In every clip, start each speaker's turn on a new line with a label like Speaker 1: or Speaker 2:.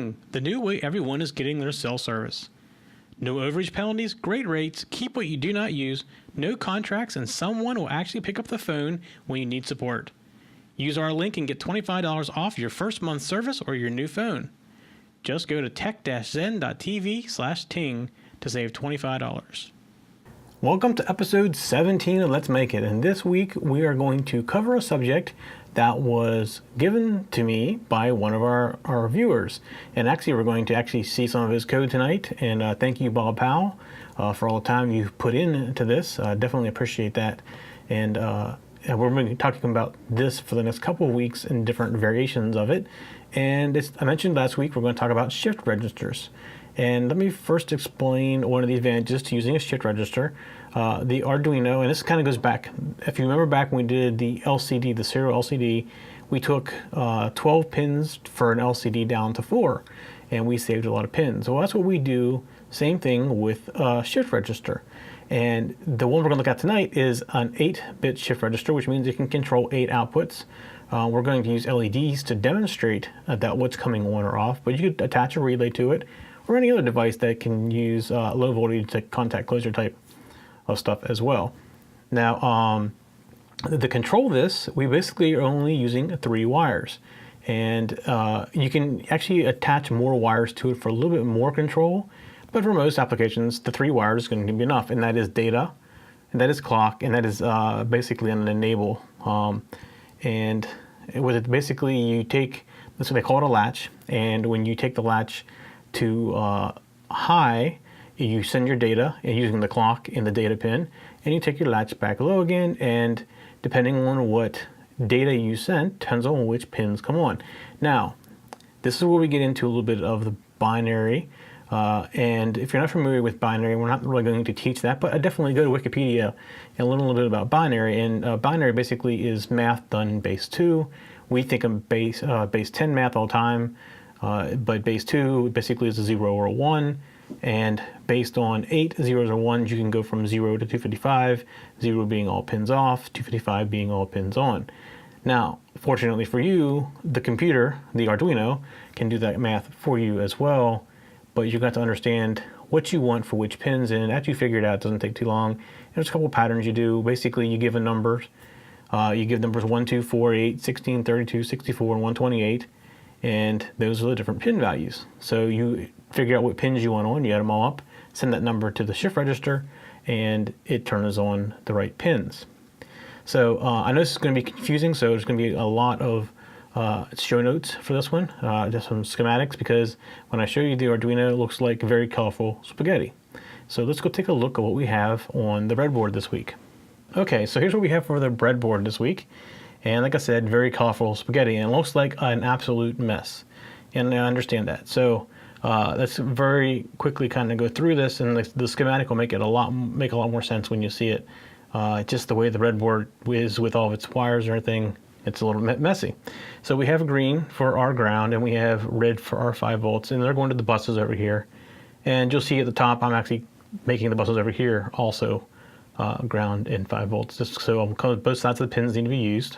Speaker 1: Ting, the new way everyone is getting their cell service. No overage penalties, great rates, keep what you do not use, no contracts, and someone will actually pick up the phone when you need support. Use our link and get $25 off your first month's service or your new phone. Just go to tech-zen.tv/ting to save $25. Welcome to episode 17 of Let's Make It, and this week we are going to cover a subject that was given to me by one of our viewers. And actually we're going to see some of his code tonight, and thank you, Bob Powell, for all the time you've put into this. Definitely appreciate that. And we're going to be talking about this for the next couple of weeks in different variations of it. And I mentioned last week we're going to talk about shift registers. And let me first explain one of the advantages to using a shift register. The Arduino, and this kind of goes back, if you remember back when we did the LCD, the serial LCD, we took 12 pins for an LCD down to 4, and we saved a lot of pins. Well, that's what we do, same thing with a shift register. And the one we're going to look at tonight is an 8-bit shift register, which means it can control 8 outputs. We're going to use LEDs to demonstrate that what's coming on or off, but you could attach a relay to it, or any other device that can use low voltage to contact closure type of stuff as well. Now, to control this, we basically are only using 3 wires. And you can actually attach more wires to it for a little bit more control, but for most applications, the 3 wires is going to be enough, and that is data, and that is clock, and that is basically an enable. And with it, basically you take, that's what they call it, a latch, and when you take the latch to high, you send your data using the clock in the data pin, and you take your latch back low again, and depending on what data you sent, depends on which pins come on. Now, this is where we get into a little bit of the binary, and if you're not familiar with binary, we're not really going to teach that, but definitely go to Wikipedia and learn a little bit about binary. And binary basically is math done in base 2. We think of base 10 math all the time. But base 2 basically is a 0 or a 1, and based on 8 zeros or 1s, you can go from 0 to 255, 0 being all pins off, 255 being all pins on. Now, fortunately for you, the computer, the Arduino, can do that math for you as well, but you've got to understand what you want for which pins, and after you figure it out, it doesn't take too long. There's a couple patterns you do. Basically, you give a numbers. You give numbers 1, 2, 4, 8, 16, 32, 64, and 128. And those are the different pin values. So you figure out what pins you want on, you add them all up, send that number to the shift register, and it turns on the right pins. So I know this is going to be confusing, so there's going to be a lot of show notes for this one, just some schematics, because when I show you the Arduino, it looks like very colorful spaghetti. So let's go take a look at what we have on the breadboard this week. Okay, so here's what we have for the breadboard this week. And like I said, very colorful spaghetti, and it looks like an absolute mess. And I understand that. So let's very quickly kind of go through this, and the schematic will make a lot more sense when you see it. Just the way the breadboard is with all of its wires and everything, it's a little messy. So we have green for our ground, and we have red for our 5 volts, and they're going to the buses over here. And you'll see at the top, I'm actually making the buses over here also ground and 5 volts, just so both sides of the pins need to be used.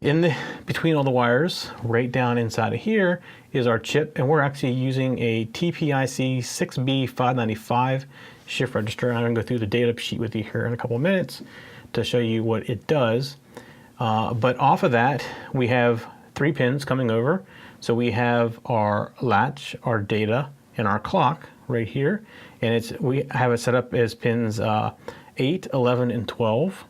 Speaker 1: Between all the wires, right down inside of here, is our chip, and we're actually using a TPIC 6B595 shift register. I'm going to go through the data sheet with you here in a couple of minutes to show you what it does. But off of that, we have 3 pins coming over. So we have our latch, our data, and our clock right here. And we have it set up as pins 8, 11, and 12.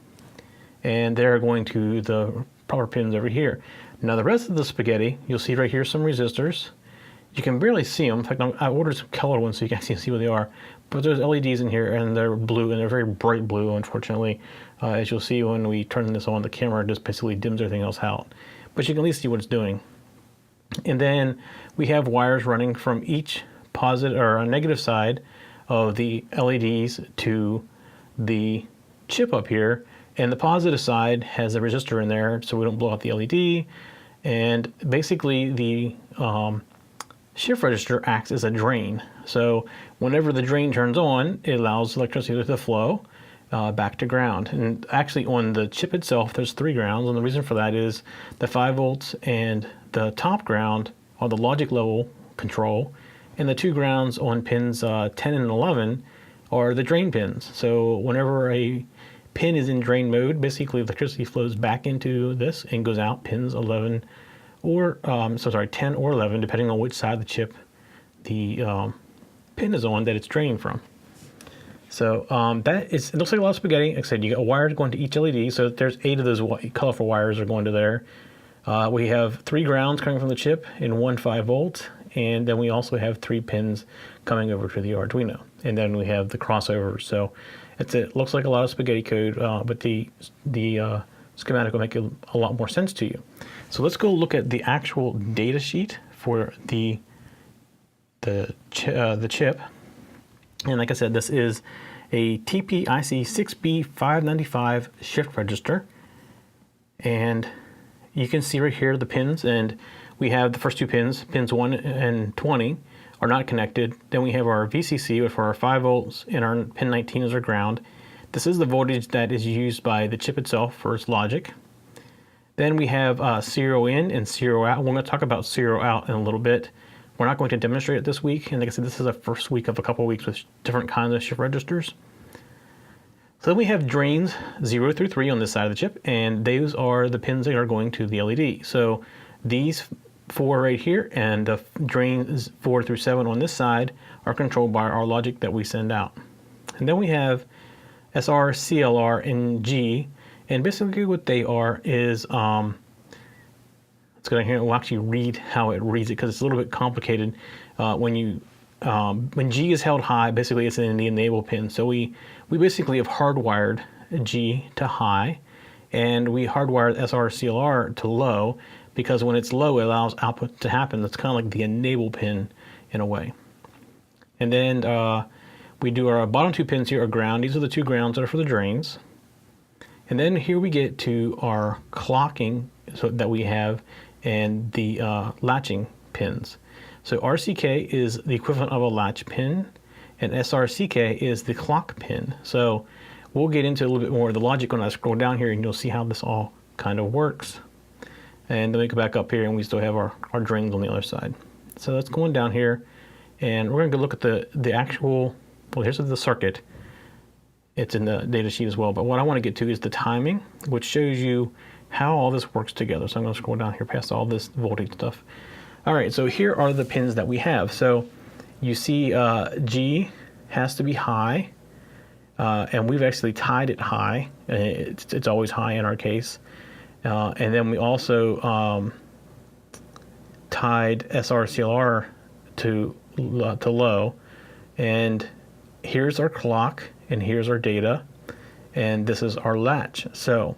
Speaker 1: And they're going to the proper pins over here. Now the rest of the spaghetti, you'll see right here some resistors. You can barely see them. In fact, I ordered some color ones so you can actually see what they are. But there's LEDs in here, and they're blue, and they're very bright blue, unfortunately. As you'll see when we turn this on, the camera just basically dims everything else out. But you can at least see what it's doing. And then we have wires running from each positive or negative side of the LEDs to the chip up here. And the positive side has a resistor in there so we don't blow out the LED. And basically the shift register acts as a drain. So whenever the drain turns on, it allows electricity to flow back to ground. And actually on the chip itself, there's 3 grounds. And the reason for that is the 5 volts and the top ground are the logic level control, and the 2 grounds on pins 10 and 11 are the drain pins. So whenever a pin is in drain mode, basically electricity flows back into this and goes out pins 11 or 10 or 11, depending on which side of the chip the pin is on that it's draining from. So it looks like a lot of spaghetti. Like I said, you got wires going to each LED, so there's 8 of those colorful wires are going to there. We have 3 grounds coming from the chip and 1 5-volt, and then we also have 3 pins coming over to the Arduino, and then we have the crossovers. So it looks like a lot of spaghetti code, but the schematic will make a lot more sense to you. So let's go look at the actual data sheet for the chip. And like I said, this is a TPIC6B595 shift register, and you can see right here the pins, and we have the first 2 pins, pins 1 and 20 are not connected. Then we have our VCC for our 5 volts, and our pin 19 is our ground. This is the voltage that is used by the chip itself for its logic. Then we have serial in and serial out. We're going to talk about serial out in a little bit. We're not going to demonstrate it this week, and like I said, this is the first week of a couple of weeks with different kinds of shift registers. So then we have drains 0 through 3 on this side of the chip, and those are the pins that are going to the LED. So these 4 right here and the drains 4 through 7 on this side are controlled by our logic that we send out. And then we have SR, CLR, and G, and basically what they are is we'll actually read how it reads it because it's a little bit complicated. When G is held high, basically it's in the enable pin. So we basically have hardwired G to high, and we hardwired SR/CLR to low, because when it's low, it allows output to happen. That's kind of like the enable pin in a way. And then we do our bottom 2 pins here are ground. These are the 2 grounds that are for the drains. And then here we get to our clocking that we have, and the latching pins. So RCK is the equivalent of a latch pin, and SRCK is the clock pin. So we'll get into a little bit more of the logic when I scroll down here, and you'll see how this all kind of works. And then we go back up here, and we still have our drains on the other side. So let's go on down here, and we're going to go look at the actual, well, here's the circuit. It's in the data sheet as well, but what I want to get to is the timing, which shows you how all this works together. So I'm going to scroll down here past all this voltage stuff. All right, so here are the pins that we have. So you see G has to be high, and we've actually tied it high. It's always high in our case. And then we also tied SR/CLR to low. And here's our clock, and here's our data, and this is our latch. So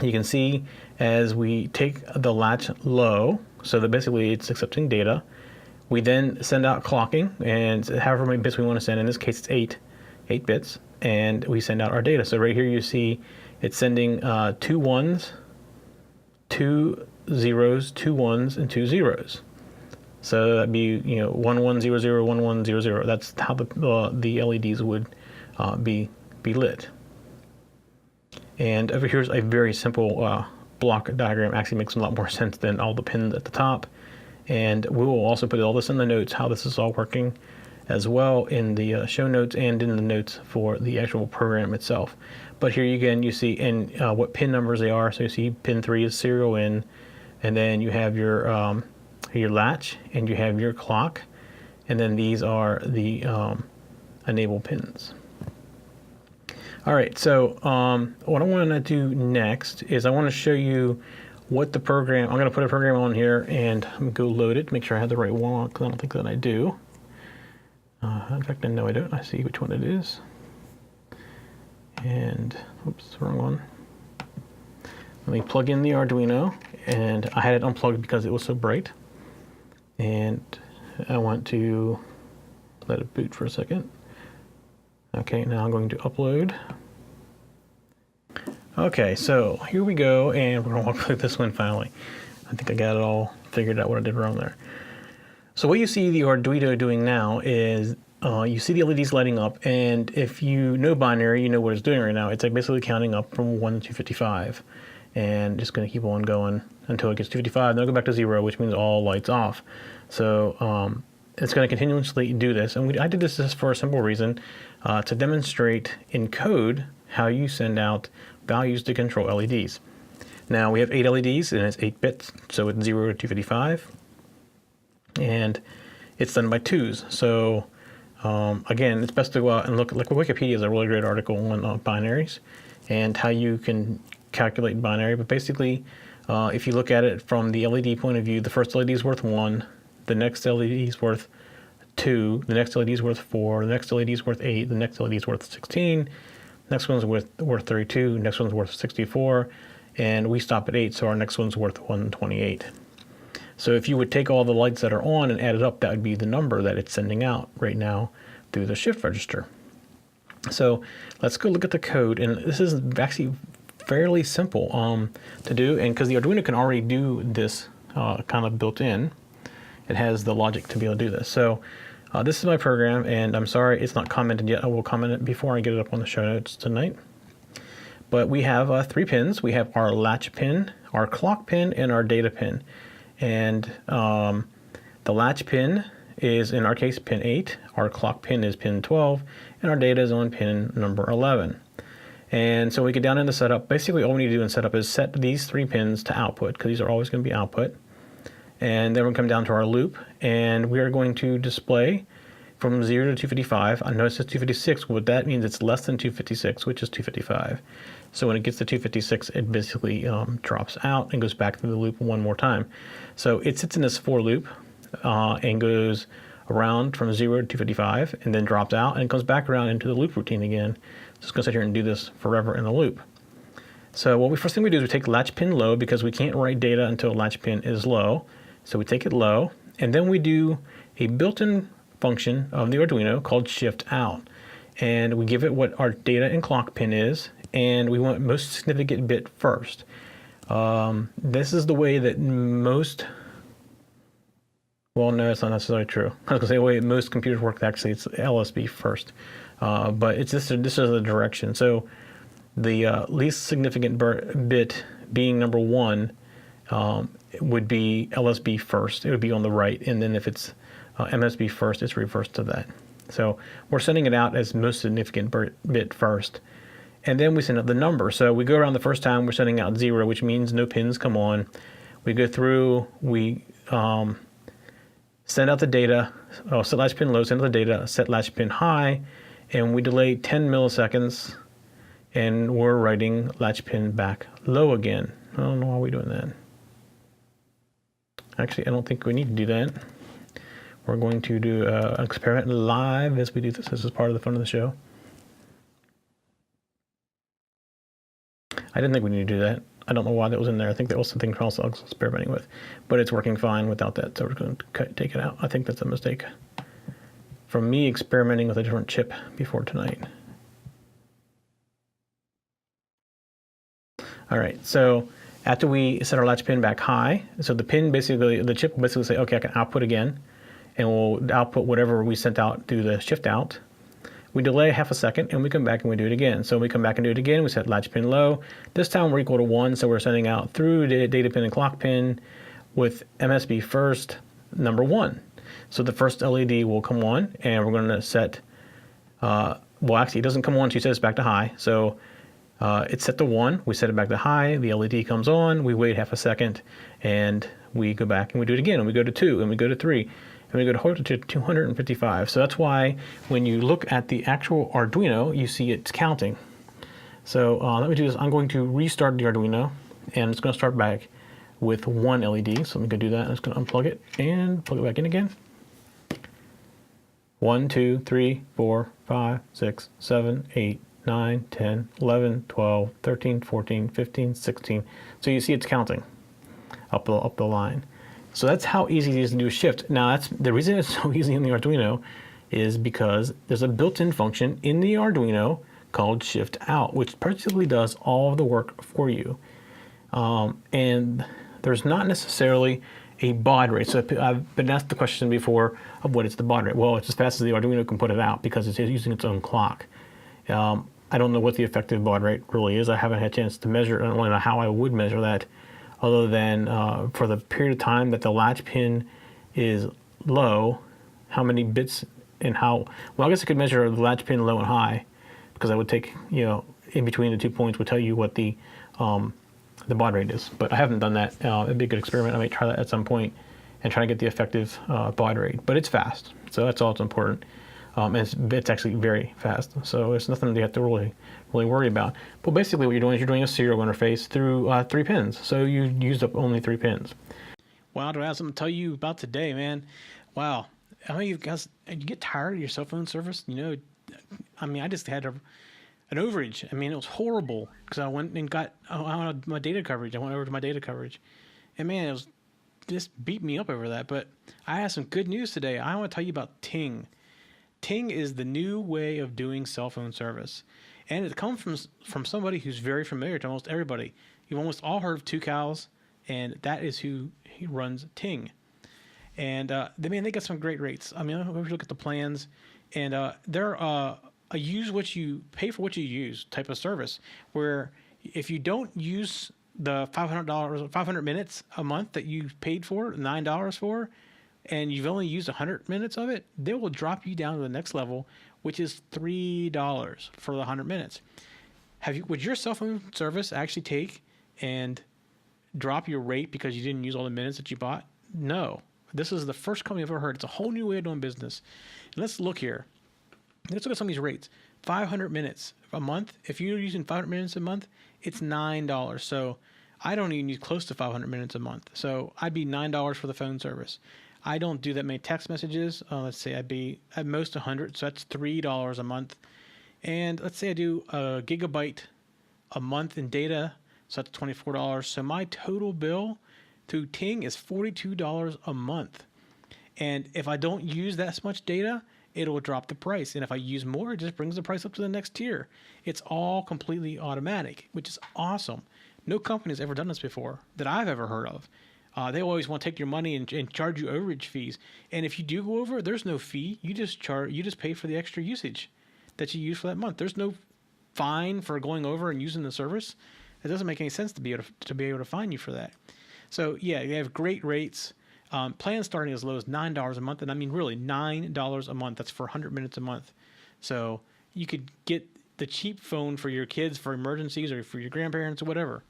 Speaker 1: you can see as we take the latch low, so that basically it's accepting data, we then send out clocking, and however many bits we want to send. In this case, it's 8 bits, and we send out our data. So right here you see it's sending 2 1s, 2 0s, 2 1s, and 2 0s. So that'd be 1100, 1100. That's how the LEDs would be lit. And over here's a very simple block diagram. Actually makes a lot more sense than all the pins at the top. And we will also put all this in the notes, how this is all working as well, in the show notes and in the notes for the actual program itself. But here again, you see what pin numbers they are. So you see pin 3 is serial in, and then you have your latch, and you have your clock, and then these are the enable pins. All right, so what I want to do next is I want to show you what the program, I'm going to put a program on here and go load it, make sure I have the right one, because I don't think that I do. In fact, I know I don't. I see which one it is. And, oops, wrong one. Let me plug in the Arduino, and I had it unplugged because it was so bright. And I want to let it boot for a second. Okay, now I'm going to upload. Okay, so here we go, and we're going to walk through this one finally. I think I got it all figured out what I did wrong there. So what you see the Arduino doing now is you see the LEDs lighting up, and if you know binary, you know what it's doing right now. It's like basically counting up from 1 to 55. and just going to keep on going until it gets 255. Then it'll go back to 0, which means all lights off. So it's going to continuously do this. And I did this just for a simple reason, to demonstrate in code how you send out values to control LEDs. Now we have 8 LEDs and it's 8 bits, so it's 0 to 255. And it's done by 2s. So again, it's best to go out and look. Wikipedia is a really great article on binaries and how you can calculate binary. But basically, if you look at it from the LED point of view, the first LED is worth 1, the next LED is worth 2, the next LED is worth 4, the next LED is worth 8, the next LED is worth 16, next one's worth 32, next one's worth 64, and we stop at 8, so our next one's worth 128. So if you would take all the lights that are on and add it up, that would be the number that it's sending out right now through the shift register. So let's go look at the code, and this is actually fairly simple to do, and because the Arduino can already do this kind of built in, it has the logic to be able to do this. So this is my program, and I'm sorry it's not commented yet. I will comment it before I get it up on the show notes tonight. But we have 3 pins. We have our latch pin, our clock pin, and our data pin. And the latch pin is, in our case, pin 8. Our clock pin is pin 12, and our data is on pin number 11. And so we get down into setup. Basically, all we need to do in setup is set these 3 pins to output, because these are always going to be output. And then we'll come down to our loop, and we are going to display from 0 to 255. I notice it's 256. What that means, it's less than 256, which is 255. So when it gets to 256, it basically drops out and goes back through the loop one more time. So it sits in this for loop and goes around from 0 to 255, and then drops out and comes back around into the loop routine again. So it's going to sit here and do this forever in the loop. So first thing we do is we take latch pin low, because we can't write data until latch pin is low. So we take it low, and then we do a built-in function of the Arduino called shift out. And we give it what our data and clock pin is, and we want most significant bit first. This is the way that most, well, no, it's not necessarily true. I was going to say the way most computers work, actually, it's LSB first. But it's this is the direction. So the least significant bit being number 1 would be LSB first. It would be on the right, and then if it's MSB first, it's reversed to that. So we're sending it out as most significant bit first, and then we send out the number. So we go around the first time, we're sending out 0, which means no pins come on. We go through, we send out the data, set latch pin low, send out the data, set latch pin high, and we delay 10 milliseconds, and we're writing latch pin back low again. I don't know why we're doing that. Actually, I don't think we need to do that. We're going to do an experiment live as we do this. This is part of the fun of the show. I didn't think we needed to do that. I don't know why that was in there. I think that was something else I was experimenting with, but it's working fine without that. So we're going to take it out. I think that's a mistake from me experimenting with a different chip before tonight. All right, so after we set our latch pin back high, so the pin basically, the chip will basically say, okay, I can output again, and we'll output whatever we sent out through the shift out. We delay half a second, and we come back and we do it again. So we come back and do it again, we set latch pin low. This time we're equal to 1, so we're sending out through the data pin and clock pin with MSB first, number 1. So the first LED will come on, and we're going to set, well, actually, it doesn't come on until you set it back to high. So it's set to 1, we set it back to high, the LED comes on, we wait half a second, and we go back and we do it again, and we go to 2, and we go to 3, and we go to 255. So that's why when you look at the actual Arduino, you see it's counting. So let me do this. I'm going to restart the Arduino, and it's going to start back with 1 LED. So let me go do that. I'm just going to unplug it and plug it back in again. 1, 2, 3, 4, 5, 6, 7, 8, 9, 10, 11, 12, 13, 14, 15, 16. So you see it's counting up the line. So that's how easy it is to do a shift. Now that's the reason it's so easy in the Arduino is because there's a built-in function in the Arduino called shift out, which particularly does all of the work for you. And there's not necessarily a baud rate. So I've been asked the question before of what is the baud rate. Well, it's as fast as the Arduino can put it out because it's using its own clock. I don't know what the effective baud rate really is. I haven't had a chance to measure it. I don't really know how I would measure that, other than for the period of time that the latch pin is low, how many bits and how, well, I guess I could measure the latch pin low and high, because I would take, in between the 2 points would tell you what the baud rate is. But I haven't done that. It'd be a good experiment. I might try that at some point and try to get the effective baud rate. But it's fast, so that's all that's important. And it's actually very fast, so it's nothing you have to really worry about. But basically what you're doing is you're doing a serial interface through 3 pins, so you used up only 3 pins. Wow, do I have something to tell you about today, man? Wow, I mean, you guys, you get tired of your cell phone service? I mean, I just had an overage. I mean, it was horrible, because I went and got my data coverage. I went over to my data coverage, and man, it was just beat me up over that. But I have some good news today. I want to tell you about Ting. Ting is the new way of doing cell phone service, and it comes from somebody who's very familiar to almost everybody. You've almost all heard of Tucows, and that is who runs Ting. And they got some great rates. I mean, if you look at the plans, and they're a use what you pay for what you use type of service, where if you don't use the $500 minutes a month that you paid for, $9 for, and you've only used 100 minutes of it, they will drop you down to the next level, which is $3 for the 100 minutes. Would your cell phone service actually take and drop your rate because you didn't use all the minutes that you bought? No. This is the first company I've ever heard. It's a whole new way of doing business. And let's look here. Let's look at some of these rates. 500 minutes a month. If you're using 500 minutes a month, it's $9. So I don't even use close to 500 minutes a month. So I'd be $9 for the phone service. I don't do that many text messages. Let's say I'd be at most 100, so that's $3 a month. And let's say I do a gigabyte a month in data, so that's $24. So my total bill to Ting is $42 a month. And if I don't use that much data, it'll drop the price. And if I use more, it just brings the price up to the next tier. It's all completely automatic, which is awesome. No company's ever done this before that I've ever heard of. They always want to take your money and charge you overage fees. And if you do go over, there's no fee. You just pay for the extra usage that you use for that month. There's no fine for going over and using the service. It doesn't make any sense to be able to fine you for that. So yeah, you have great rates. Plans starting as low as $9 a month, and I mean really $9 a month. That's for 100 minutes a month. So you could get the cheap phone for your kids for emergencies or for your grandparents or whatever.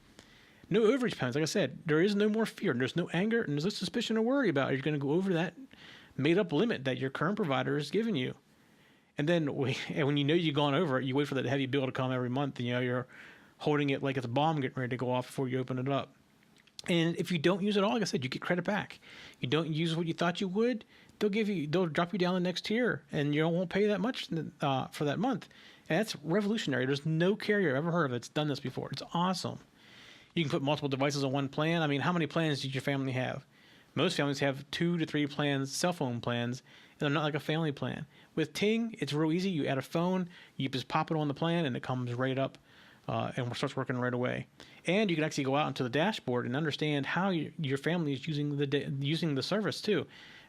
Speaker 1: No overage penalties. Like I said, there is no more fear. There's no anger, and there's no suspicion or worry about you're going to go over that made-up limit that your current provider has given you. And then when you know you've gone over it, you wait for that heavy bill to come every month, and you're holding it like it's a bomb getting ready to go off before you open it up. And if you don't use it all, like I said, you get credit back. You don't use what you thought you would, they'll drop you down the next tier, and you won't pay that much for that month. And that's revolutionary. There's no carrier I've ever heard of that's done this before. It's awesome. You can put multiple devices on one plan. I mean, how many plans did your family have? Most families have 2 to 3 plans, cell phone plans, and they're not like a family plan. With Ting, it's real easy. You add a phone, you just pop it on the plan, and it comes right up and starts working right away. And you can actually go out into the dashboard and understand how your family is using the service too.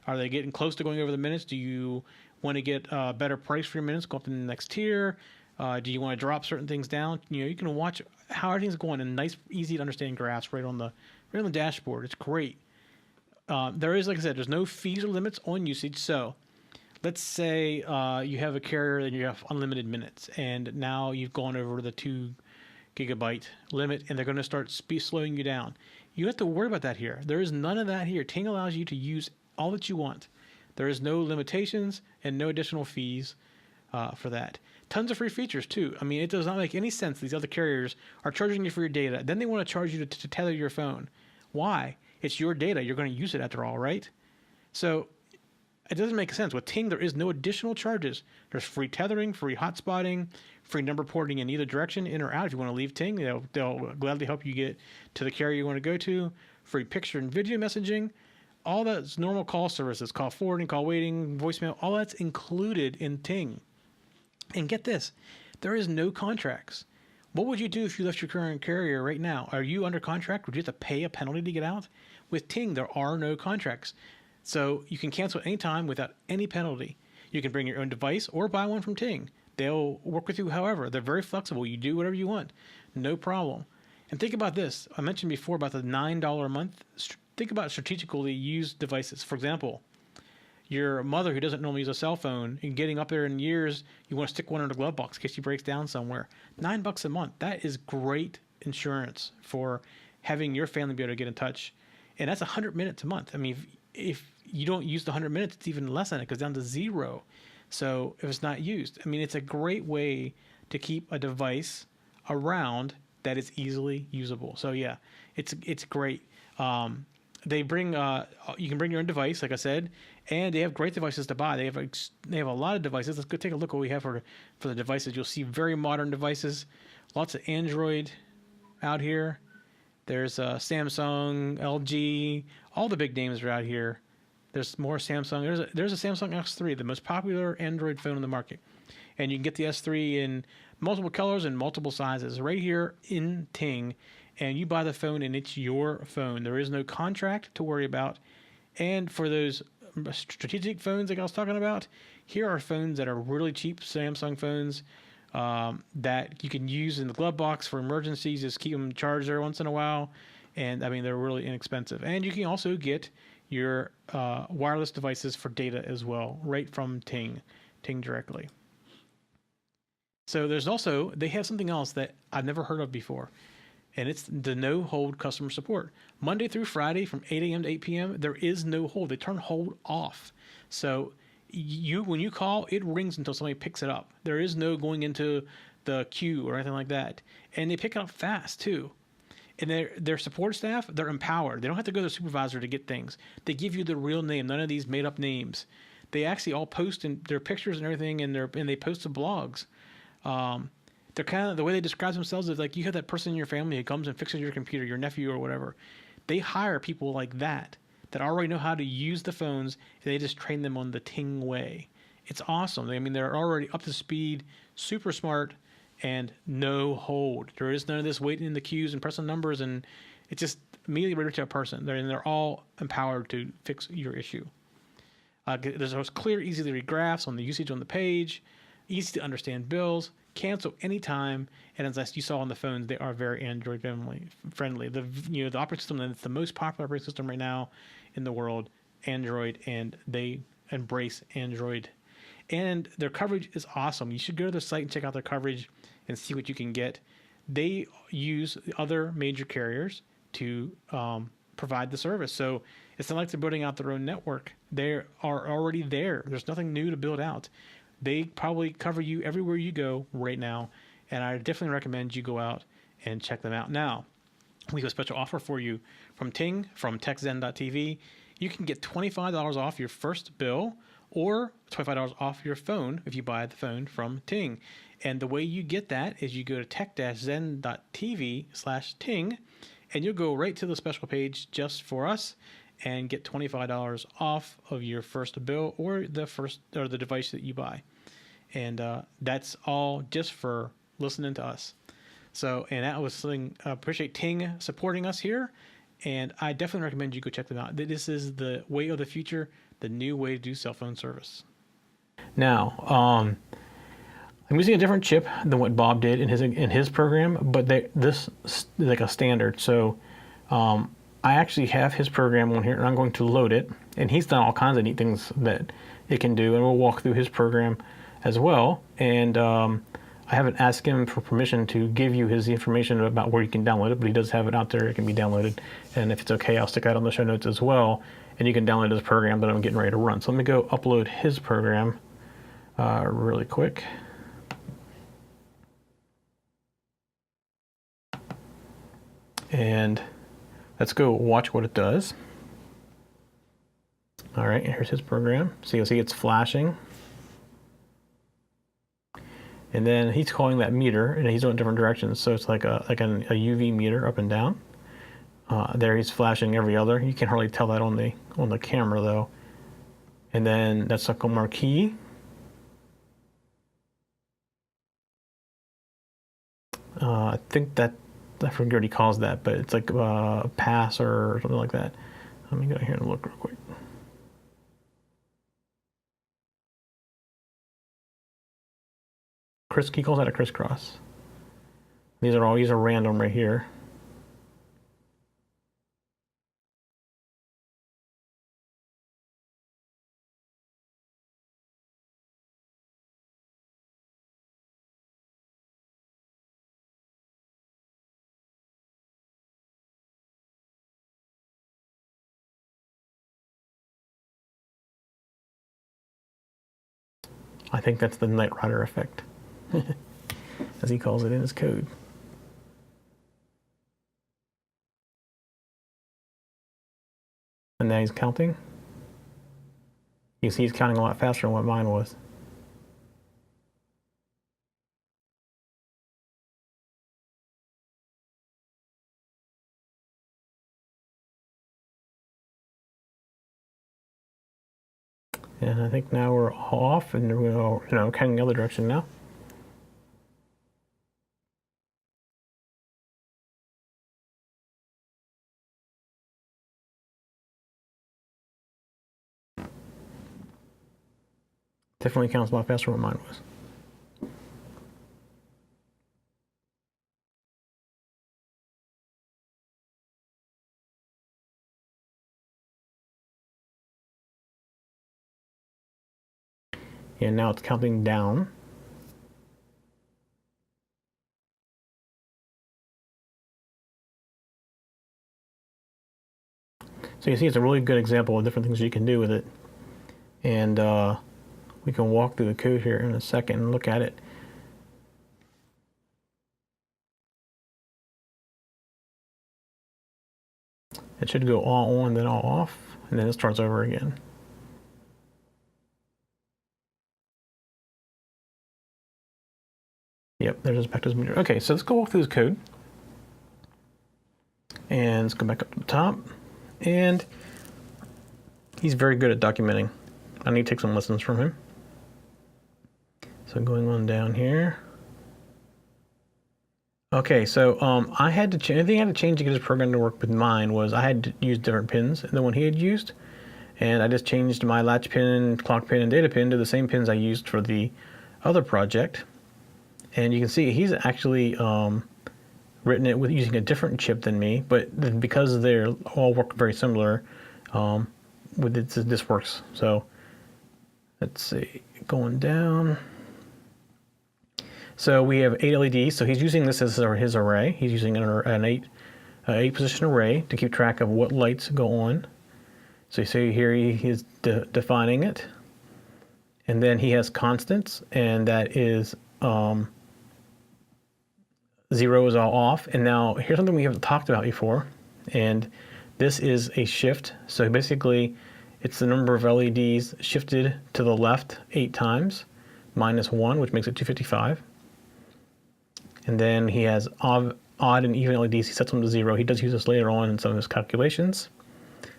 Speaker 1: Are they getting close to going over the minutes? Do you want to get a better price for your minutes, go up to the next tier? Do you want to drop certain things down? You can watch how everything's going in nice, easy to understand graphs right on the dashboard. It's great. There is, like I said, there's no fees or limits on usage. So let's say you have a carrier and you have unlimited minutes, and now you've gone over the 2 gigabyte limit, and they're going to start slowing you down. You don't have to worry about that here. There is none of that here. Ting allows you to use all that you want. There is no limitations and no additional fees for that. Tons of free features too. I mean, it does not make any sense. These other carriers are charging you for your data. Then they want to charge you to tether your phone. Why? It's your data. You're going to use it after all, right? So it doesn't make sense. With Ting, there is no additional charges. There's free tethering, free hotspotting, free number porting in either direction, in or out. If you want to leave Ting, they'll gladly help you get to the carrier you want to go to. Free picture and video messaging. All that's normal call services, call forwarding, call waiting, voicemail, all that's included in Ting. And get this, there is no contracts. What would you do if you left your current carrier right now? Are you under contract? Would you have to pay a penalty to get out? With Ting, there are no contracts. So you can cancel at any time without any penalty. You can bring your own device or buy one from Ting. They'll work with you however. They're very flexible. You do whatever you want, no problem. And think about this. I mentioned before about the $9 a month. Think about strategically used devices. For example, your mother who doesn't normally use a cell phone and getting up there in years, you want to stick one in her glove box in case she breaks down somewhere. $9 a month. That is great insurance for having your family be able to get in touch. And that's 100 minutes a month. I mean, if you don't use the 100 minutes, it's even less than it. It goes down to 0. So if it's not used, I mean, it's a great way to keep a device around that is easily usable. So yeah, it's great. They bring you can bring your own device, like I said, and they have great devices to buy. They have a lot of devices. Let's go take a look what we have for the devices. You'll see very modern devices, lots of Android out here. There's Samsung, LG, all the big names are out here. There's more Samsung. There's a Samsung S3, the most popular Android phone in the market, and you can get the S3 in multiple colors and multiple sizes right here in Ting. And you buy the phone and it's your phone. There is no contract to worry about. And for those strategic phones like I was talking about, here are phones that are really cheap Samsung phones that you can use in the glove box for emergencies. Just keep them charged there once in a while. And I mean, they're really inexpensive. And you can also get your wireless devices for data as well, right from Ting directly. So there's also, they have something else that I've never heard of before. And it's the no hold customer support. Monday through Friday from 8 a.m. to 8 p.m., there is no hold. They turn hold off. So when you call, it rings until somebody picks it up. There is no going into the queue or anything like that. And they pick it up fast too. And their support staff, they're empowered. They don't have to go to the supervisor to get things. They give you the real name, none of these made up names. They actually all post in their pictures and everything, and they post to blogs. They're kind of, the way they describe themselves is like you have that person in your family who comes and fixes your computer, your nephew or whatever. They hire people like that already know how to use the phones, and they just train them on the Ting way. It's awesome. I mean, they're already up to speed, super smart, and no hold. There is none of this waiting in the queues and pressing numbers, and it's just immediately right to a person. They're all empowered to fix your issue. There's those clear, easy to read graphs on the usage on the page, easy to understand bills, cancel anytime, and as you saw on the phones, they are very Android friendly. The operating system that's the most popular operating system right now in the world, Android, and they embrace Android. And their coverage is awesome. You should go to their site and check out their coverage and see what you can get. They use other major carriers to provide the service. So it's not like they're building out their own network. They are already there. There's nothing new to build out. They probably cover you everywhere you go right now, and I definitely recommend you go out and check them out. Now, we have a special offer for you from Ting, from techzen.tv. You can get $25 off your first bill or $25 off your phone if you buy the phone from Ting. And the way you get that is you go to tech-zen.tv/Ting, and you'll go right to the special page just for us and get $25 off of your first bill or the device that you buy. And that's all just for listening to us. So, and that was something, appreciate Ting supporting us here. And I definitely recommend you go check them out. This is the way of the future, the new way to do cell phone service. Now, I'm using a different chip than what Bob did in his program, but this is like a standard. So, I actually have his program on here, and I'm going to load it. And he's done all kinds of neat things that it can do, and we'll walk through his program as well. And I haven't asked him for permission to give you his information about where you can download it, but he does have it out there. It can be downloaded, and if it's okay, I'll stick that on the show notes as well. And you can download his program that I'm getting ready to run. So let me go upload his program really quick. And let's go watch what it does. All right, here's his program. So you'll see it's flashing. And then he's calling that meter, and he's going different directions. So it's like a UV meter up and down. There he's flashing every other. You can hardly tell that on the camera though. And then that's like a marquee. I think that, I forget what he calls that, but it's like a pass or something like that. Let me go here and look real quick. he calls that a crisscross. These are random right here. I think that's the Nightrider Effect, as he calls it in his code. And now he's counting. You see he's counting a lot faster than what mine was. And I think now we're off, and we're counting the other direction now. Definitely counts a lot faster than what mine was. And now it's counting down. So you see it's a really good example of different things you can do with it. And we can walk through the code here in a second and look at it. It should go all on, then all off, and then it starts over again. Yep, there's back to his meter. Okay, so let's go walk through his code. And let's go back up to the top. And he's very good at documenting. I need to take some lessons from him. So going on down here. Okay, so I had to change. The thing I had to change to get his program to work with mine was I had to use different pins than the one he had used. And I just changed my latch pin, clock pin, and data pin to the same pins I used for the other project. And you can see he's actually written it with using a different chip than me, but because they're all work very similar, with this works. So let's see, going down. So we have 8 LEDs. So he's using this as his array. He's using an 8 position array to keep track of what lights go on. So you see here he's defining it, and then he has constants, and that is 0 is all off. And now here's something we haven't talked about before, and this is a shift. So basically it's the number of LEDs shifted to the left 8 times minus 1, which makes it 255. And then he has odd and even LEDs. He sets them to 0. He does use this later on in some of his calculations.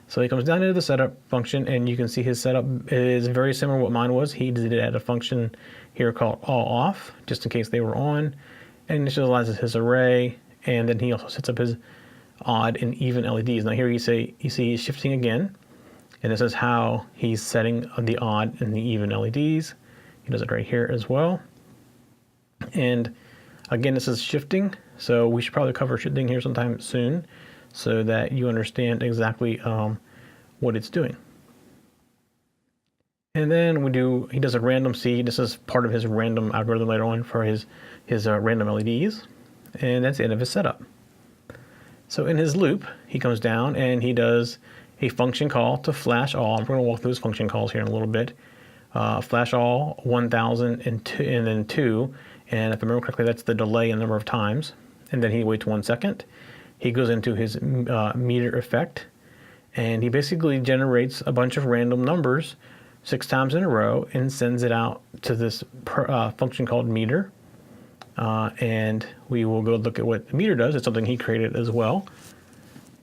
Speaker 1: So he comes down into the setup function, and you can see his setup is very similar to what mine was. He did add a function here called all off, just in case they were on, and initializes his array, and then he also sets up his odd and even LEDs. Now here you see he's shifting again, and this is how he's setting the odd and the even LEDs. He does it right here as well. And again, this is shifting, so we should probably cover shifting here sometime soon so that you understand exactly what it's doing. And then he does a random seed. This is part of his random algorithm later on for his random LEDs. And that's the end of his setup. So in his loop, he comes down and he does a function call to FlashAll. I'm going to walk through his function calls here in a little bit. FlashAll 1000 and then 2. And if I remember correctly, that's the delay in number of times. And then he waits 1 second. He goes into his meter effect, and he basically generates a bunch of random numbers 6 times in a row and sends it out to this function called meter. And we will go look at what the meter does. It's something he created as well.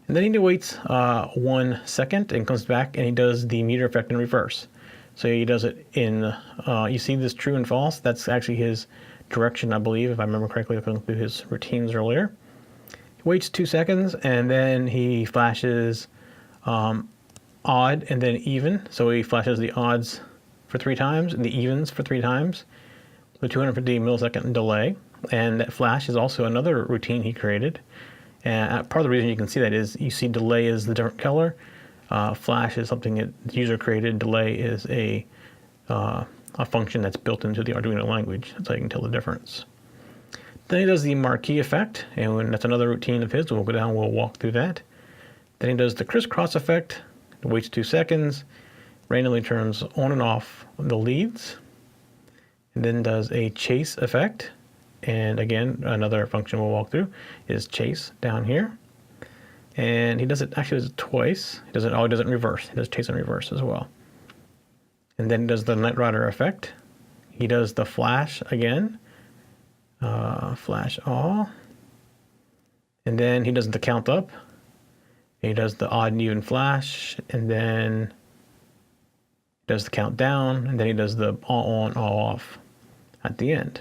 Speaker 1: And then he waits 1 second and comes back and he does the meter effect in reverse. So he does it in, you see this true and false? That's actually his direction, I believe, if I remember correctly, looking through his routines earlier. He waits 2 seconds and then he flashes odd and then even. So he flashes the odds for 3 times and the evens for 3 times. the 250 millisecond delay. And that flash is also another routine he created. And part of the reason you can see that is you see delay is the different color. Flash is something that the user created. Delay is a function that's built into the Arduino language, so you can tell the difference. Then he does the Marquee Effect, and that's another routine of his. We'll go down, we'll walk through that. Then he does the crisscross effect, waits 2 seconds, randomly turns on and off the leads, and then does a chase effect. And again, another function we'll walk through is chase down here. And he does it, actually does it twice. He does it in reverse. He does chase in reverse as well. And then he does the Nightrider Effect. He does the flash again. FlashAll. And then he does the count up. He does the odd and even flash. And then he does the count down. And then he does the all on, all off at the end.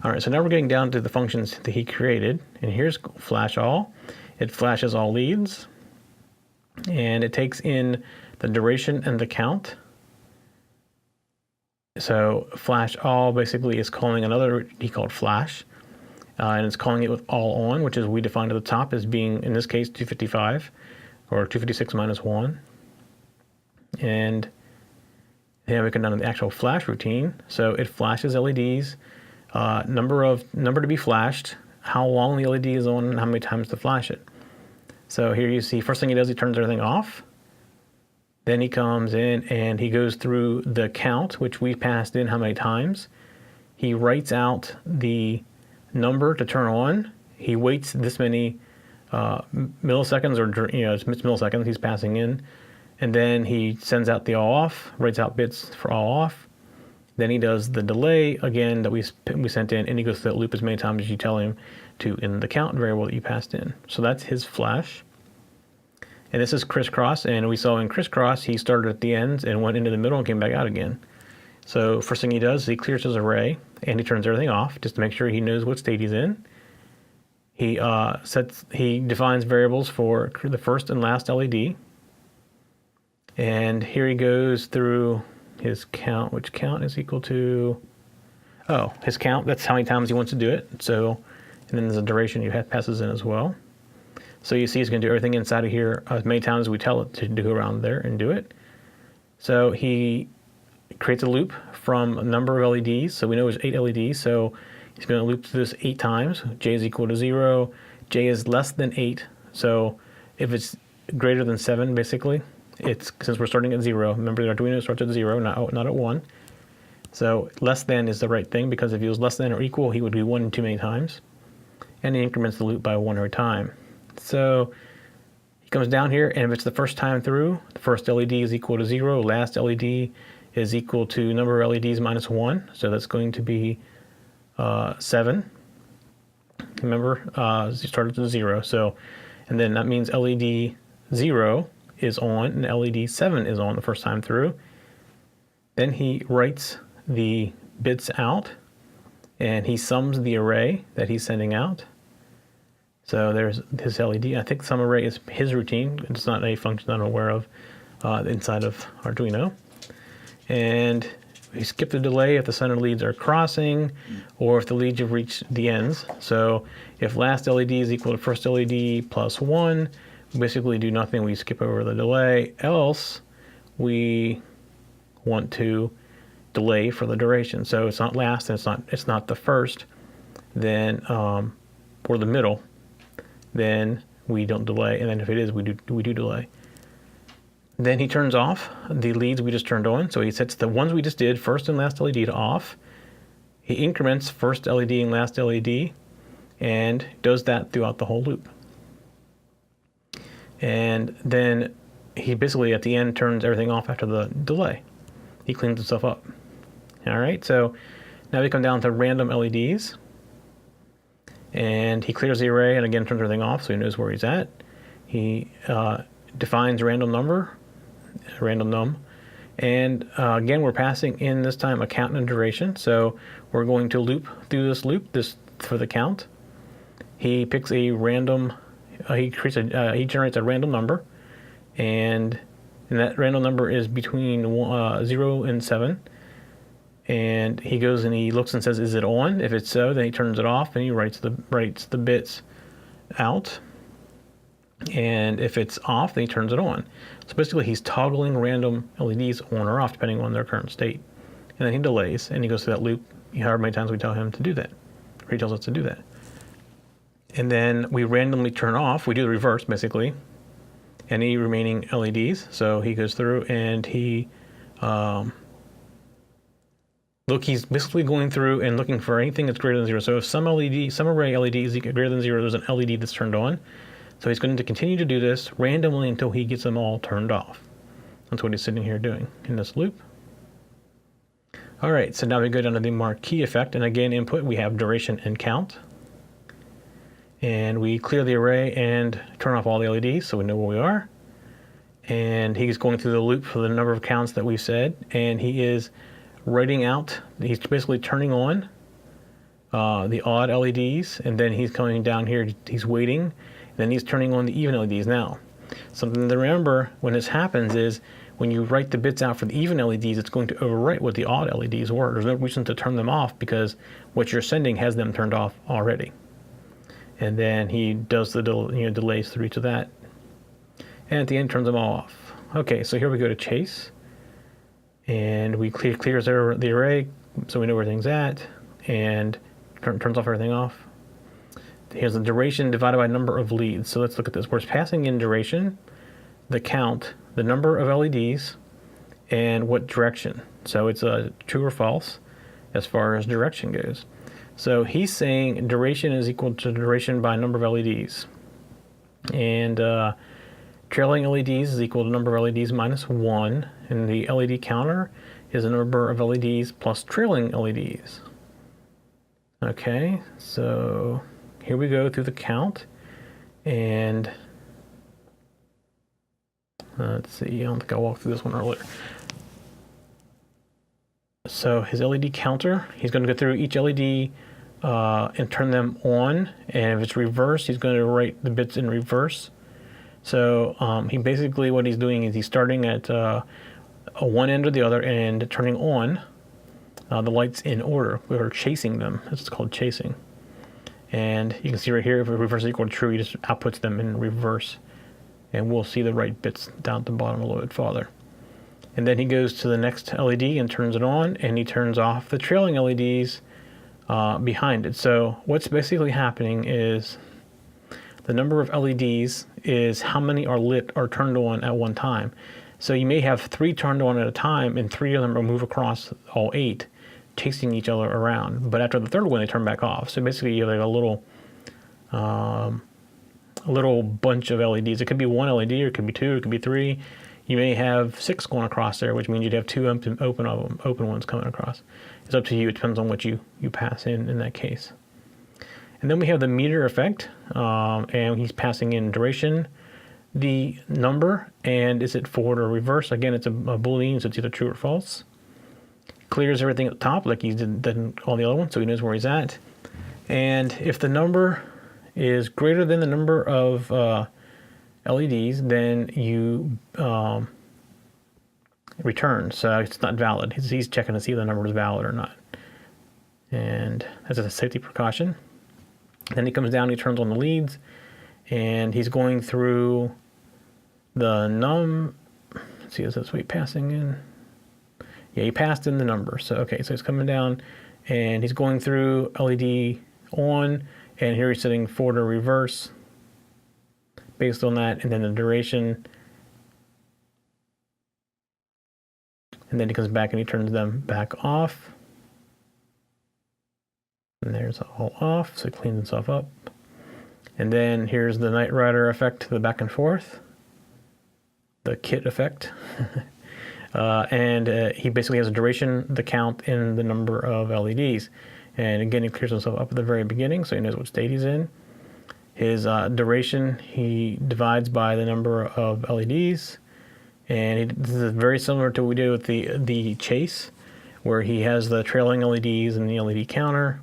Speaker 1: All right, so now we're getting down to the functions that he created. And here's FlashAll. It flashes all leads. And it takes in the duration and the count. So FlashAll basically is calling another he called flash. And it's calling it with all on, which is we defined at the top as being, in this case, 255 or 256 minus 1. And then we come down to the actual flash routine. So it flashes LEDs, number to be flashed, how long the LED is on, and how many times to flash it. So here you see, first thing he does, he turns everything off. Then he comes in and he goes through the count, which we passed in how many times. He writes out the number to turn on. He waits this many milliseconds, or it's milliseconds he's passing in. And then he sends out the all off, writes out bits for all off. Then he does the delay again that we sent in, and he goes through that loop as many times as you tell him to in the count variable that you passed in. So that's his flash. And this is crisscross, and we saw in crisscross he started at the ends and went into the middle and came back out again. So first thing he does is he clears his array and he turns everything off just to make sure he knows what state he's in. He defines variables for the first and last LED. And here he goes through his count, which count is equal to, his count, that's how many times he wants to do it. So, and then there's a duration he passes in as well. So you see he's going to do everything inside of here as many times as we tell it to do around there and do it. So he creates a loop from a number of LEDs. So we know there's 8 LEDs. So he's going to loop through this 8 times. J is equal to 0. J is less than 8. So if it's greater than 7, basically, it's, since we're starting at 0. Remember, the Arduino starts at 0, not at 1. So less than is the right thing, because if he was less than or equal, he would do 1 too many times. And he increments the loop by 1 every time. So he comes down here, and if it's the first time through, the first LED is equal to 0, last LED is equal to number of LEDs minus 1, so that's going to be 7. Remember, he started at 0, so, and then that means LED 0 is on, and LED 7 is on the first time through. Then he writes the bits out, and he sums the array that he's sending out. So there's his LED. I think sum array is his routine. It's not a function I'm aware of inside of Arduino. And we skip the delay if the center leads are crossing, or if the leads have reached the ends. So if last LED is equal to first LED plus 1, we basically do nothing. We skip over the delay. Else we want to delay for the duration. So it's not last, and it's not the first, then or the middle, then we don't delay. And then if it is, we do delay. Then he turns off the leads we just turned on. So he sets the ones we just did, first and last LED, to off. He increments first LED and last LED, and does that throughout the whole loop. And then he basically at the end turns everything off after the delay. He cleans himself up. All right, so now we come down to random LEDs. And he clears the array and again turns everything off so he knows where he's at. He defines random number, random num. And again, we're passing in this time a count and a duration. So we're going to loop through this loop for the count. He picks a random, he generates a random number, and that random number is between 0 and 7. and he goes and he looks and says, is it on? If it's so, then he turns it off and he writes the bits out. And if it's off, then he turns it on. So basically he's toggling random LEDs on or off depending on their current state. And then he delays and he goes through that loop however many times we tell him to do that, or he tells us to do that. And then we randomly turn off, we do the reverse basically, any remaining LEDs. So he goes through and he, he's basically going through and looking for anything that's greater than 0. So if some array LED is greater than 0, there's an LED that's turned on. So he's going to continue to do this randomly until he gets them all turned off. That's what he's sitting here doing in this loop. All right, so now we go down to the Marquee Effect, and again, input, we have duration and count. And we clear the array and turn off all the LEDs so we know where we are. And he's going through the loop for the number of counts that we've said, and he is writing out, he's basically turning on the odd LEDs, and then he's coming down here, he's waiting, and then he's turning on the even LEDs now. Something to remember when this happens is when you write the bits out for the even LEDs, it's going to overwrite what the odd LEDs were. There's no reason to turn them off because what you're sending has them turned off already. And then he does the delays through each of that. And at the end, turns them all off. Okay, so here we go to chase. And we clears the array so we know where everything's at. And turns off everything off. Here's the duration divided by number of leads. So let's look at this. We're passing in duration, the count, the number of LEDs, and what direction. So it's a true or false as far as direction goes. So he's saying duration is equal to duration by number of LEDs. And trailing LEDs is equal to number of LEDs minus 1. And the LED counter is the number of LEDs plus trailing LEDs. Okay, so here we go through the count. And let's see, I don't think I walked through this one earlier. So his LED counter, he's going to go through each LED and turn them on. And if it's reverse, he's going to write the bits in reverse. So he basically, what he's doing is he's starting at one end or the other and turning on the lights in order. We're chasing them. It's called chasing. And you can see right here, if reverse is equal to true, he just outputs them in reverse. And we'll see the right bits down at the bottom a little bit farther. And then he goes to the next LED and turns it on, and he turns off the trailing LEDs behind it. So what's basically happening is the number of LEDs is how many are lit or turned on at one time. So you may have 3 turned on at a time, and 3 of them will move across all 8, chasing each other around. But after the third one, they turn back off. So basically you have like a little bunch of LEDs. It could be 1 LED, or it could be 2, or it could be 3. You may have 6 going across there, which means you'd have 2 open ones coming across. It's up to you. It depends on what you pass in that case. And then we have the meter effect, and he's passing in duration, the number, and is it forward or reverse? Again, it's a Boolean, so it's either true or false. Clears everything at the top like he did all the other ones, so he knows where he's at. And if the number is greater than the number of LEDs, then you return. So it's not valid. He's checking to see if the number is valid or not. And that's a safety precaution. Then he comes down, he turns on the leads, and he's going through the let's see, is this way passing in? Yeah, he passed in the number. So, okay, so he's coming down, and he's going through LED on, and here he's setting forward or reverse based on that, and then the duration. And then he comes back and he turns them back off. And there's all off, so he cleans himself up. And then here's the Nightrider effect, the back and forth, the kit effect. And he basically has a duration, the count, and the number of LEDs. And again, he clears himself up at the very beginning, so he knows what state he's in. His duration, he divides by the number of LEDs. And this is very similar to what we did with the chase, where he has the trailing LEDs and the LED counter.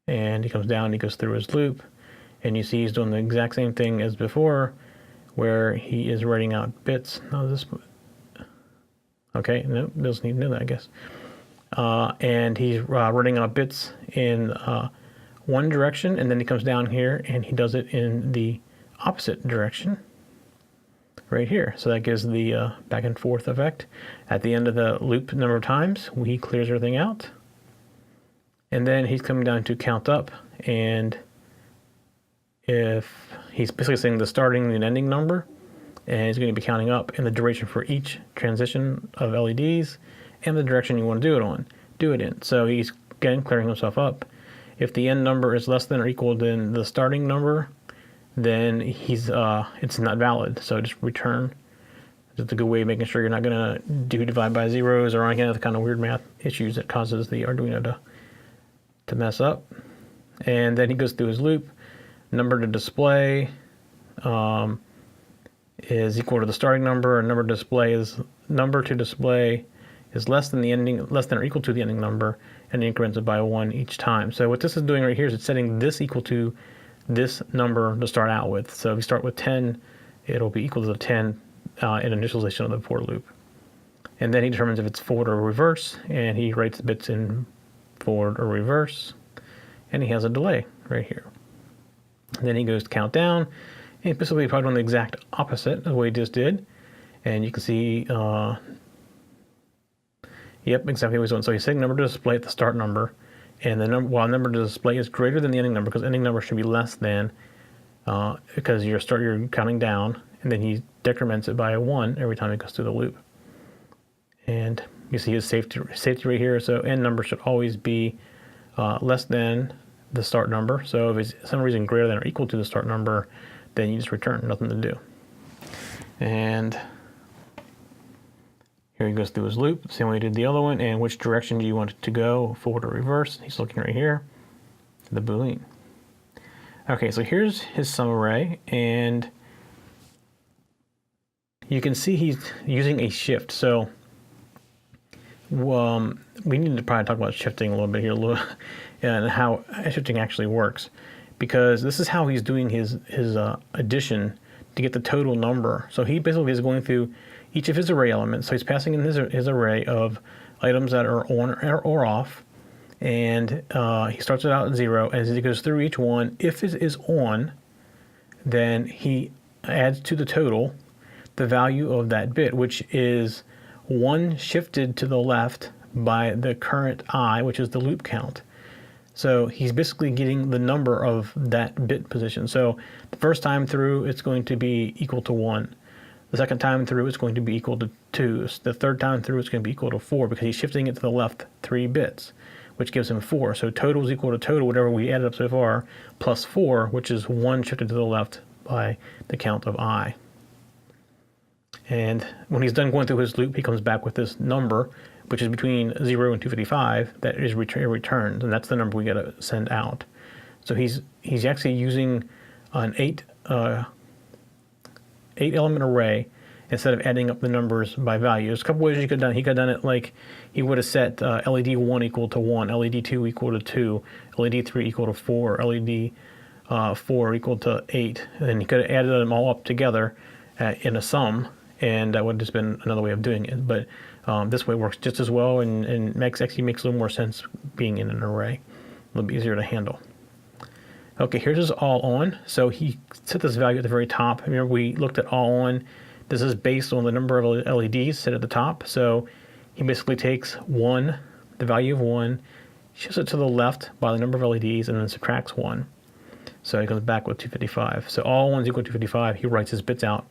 Speaker 1: And he comes down, he goes through his loop, and you see he's doing the exact same thing as before, where he is writing out bits. Okay, no, doesn't need to know that, I guess. And he's running out bits in one direction, and then he comes down here and he does it in the opposite direction right here. So that gives the back and forth effect. At the end of the loop number of times, he clears everything out. And then he's coming down to count up, and if he's basically saying the starting and ending number, and he's going to be counting up in the duration for each transition of LEDs and the direction you want to do it in. So he's again clearing himself up. If the end number is less than or equal than the starting number, then it's not valid. So just return. It's a good way of making sure you're not going to do divide by zeros or any other kind of weird math issues that causes the Arduino to mess up. And then he goes through his loop. Number to display is equal to the starting number, and number to display is less than or equal to the ending number, and increments it by 1 each time. So what this is doing right here is it's setting this equal to this number to start out with. So if you start with 10, it'll be equal to the 10 in initialization of the for loop. And then he determines if it's forward or reverse, and he writes the bits in forward or reverse, and he has a delay right here. And then he goes to count down, and basically probably doing the exact opposite of what he just did. And you can see, yep, exactly what he's doing. So he's setting number to display at the start number, and the while number to display is greater than the ending number, because ending number should be less than, because you're counting down, and then he decrements it by 1 every time it goes through the loop. And you see his safety right here. So end number should always be less than the start number. So if it's for some reason greater than or equal to the start number, then you just return, nothing to do. And here he goes through his loop, same way he did the other one, and which direction do you want it to go, forward or reverse? He's looking right here, the Boolean. Okay, so here's his sum array, and you can see he's using a shift. So we need to probably talk about shifting a little bit here, and how shifting actually works, because this is how he's doing his addition to get the total number. So he basically is going through each of his array elements. So he's passing in his array of items that are on or off, and he starts it out at 0. As he goes through each one, if it is on, then he adds to the total the value of that bit, which is 1 shifted to the left by the current I, which is the loop count. So he's basically getting the number of that bit position. So the first time through, it's going to be equal to 1. The second time through, it's going to be equal to 2. The third time through, it's going to be equal to 4, because he's shifting it to the left 3 bits, which gives him 4. So total is equal to total, whatever we added up so far, plus 4, which is 1 shifted to the left by the count of I. And when he's done going through his loop, he comes back with this number, which is between 0 and 255, that is returned, and that's the number we got to send out. So he's actually using an 8 element array instead of adding up the numbers by value. There's a couple ways you could have done it. He could have done it like he would have set LED 1 equal to 1, LED 2 equal to 2, LED 3 equal to 4, LED 4 equal to 8, and then he could have added them all up together in a sum, and that would have just been another way of doing it. But this way works just as well, and actually makes a little more sense being in an array. A little bit easier to handle. Okay, here's his all on. So he set this value at the very top. Remember, we looked at all on. This is based on the number of LEDs set at the top. So he basically takes 1, the value of 1, shifts it to the left by the number of LEDs, and then subtracts 1. So he comes back with 255. So all 1 is equal to 255. He writes his bits out.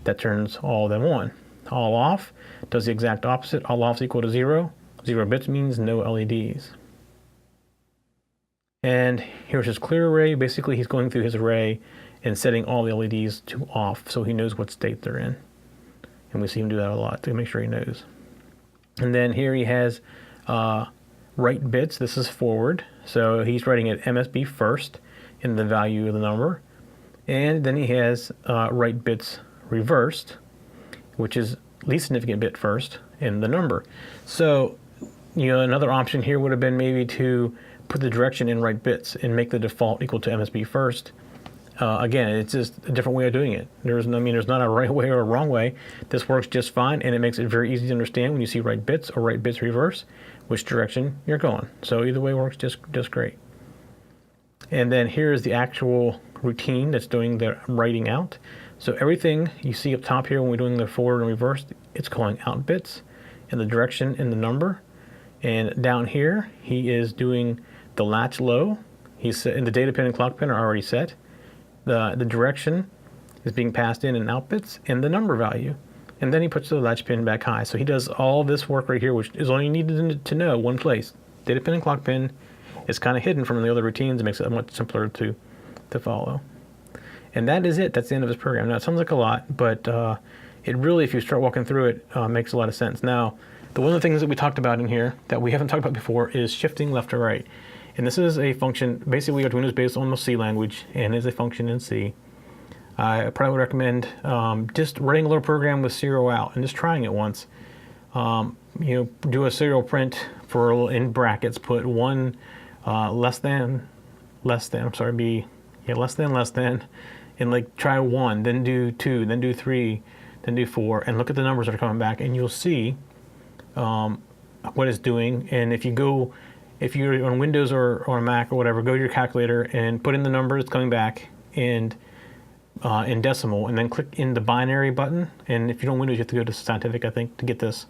Speaker 1: That turns all of them on. All off does the exact opposite. All off is equal to 0. 0 bits means no LEDs. And here's his clear array. Basically, he's going through his array and setting all the LEDs to off, so he knows what state they're in. And we see him do that a lot to make sure he knows. And then here he has write bits. This is forward. So he's writing it MSB first in the value of the number. And then he has write bits reversed, which is least significant bit first in the number. So, another option here would have been maybe to put the direction in write bits and make the default equal to MSB first, Again, it's just a different way of doing it. There's not a right way or a wrong way. This works just fine, and it makes it very easy to understand when you see write bits or write bits reverse, which direction you're going. So either way works just great. And then here's the actual routine that's doing the writing out. So everything you see up top here when we're doing the forward and reverse, it's calling out bits in the direction and the number. And down here, he is doing the latch low. He's in the data pin and clock pin are already set. The direction is being passed in and out bits and the number value. And then he puts the latch pin back high. So he does all this work right here, which is all you need to know, one place. Data pin and clock pin is kind of hidden from the other routines. It makes it much simpler to follow. And that is it. That's the end of this program. Now, it sounds like a lot, but it really, if you start walking through it, makes a lot of sense. Now, one of the things that we talked about in here that we haven't talked about before is shifting left to right. And this is a function, basically Arduino is based on the C language and is a function in C. I probably would recommend just writing a little program with serial out and just trying it once. Do a serial print for, in brackets, put one less than, and like try 1, then do 2, then do 3, then do 4, and look at the numbers that are coming back, and you'll see what it's doing. And if you're on Windows or Mac or whatever, go to your calculator and put in the number that's coming back and in decimal, and then click in the binary button. And if you're on Windows, you have to go to Scientific, I think, to get this.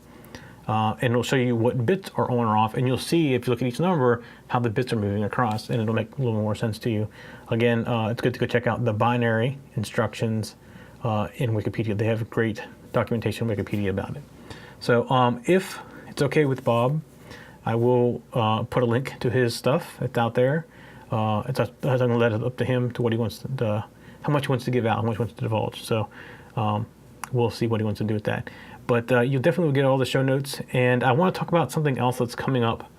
Speaker 1: And it'll show you what bits are on or off, and you'll see, if you look at each number, how the bits are moving across, and it'll make a little more sense to you. Again, it's good to go check out the binary instructions in Wikipedia. They have great documentation in Wikipedia about it. So if it's okay with Bob, I will put a link to his stuff. It's out there. I'm going to let it up to him to what he wants to, how much he wants to give out, how much he wants to divulge. So we'll see what he wants to do with that. But you'll definitely get all the show notes. And I want to talk about something else that's coming up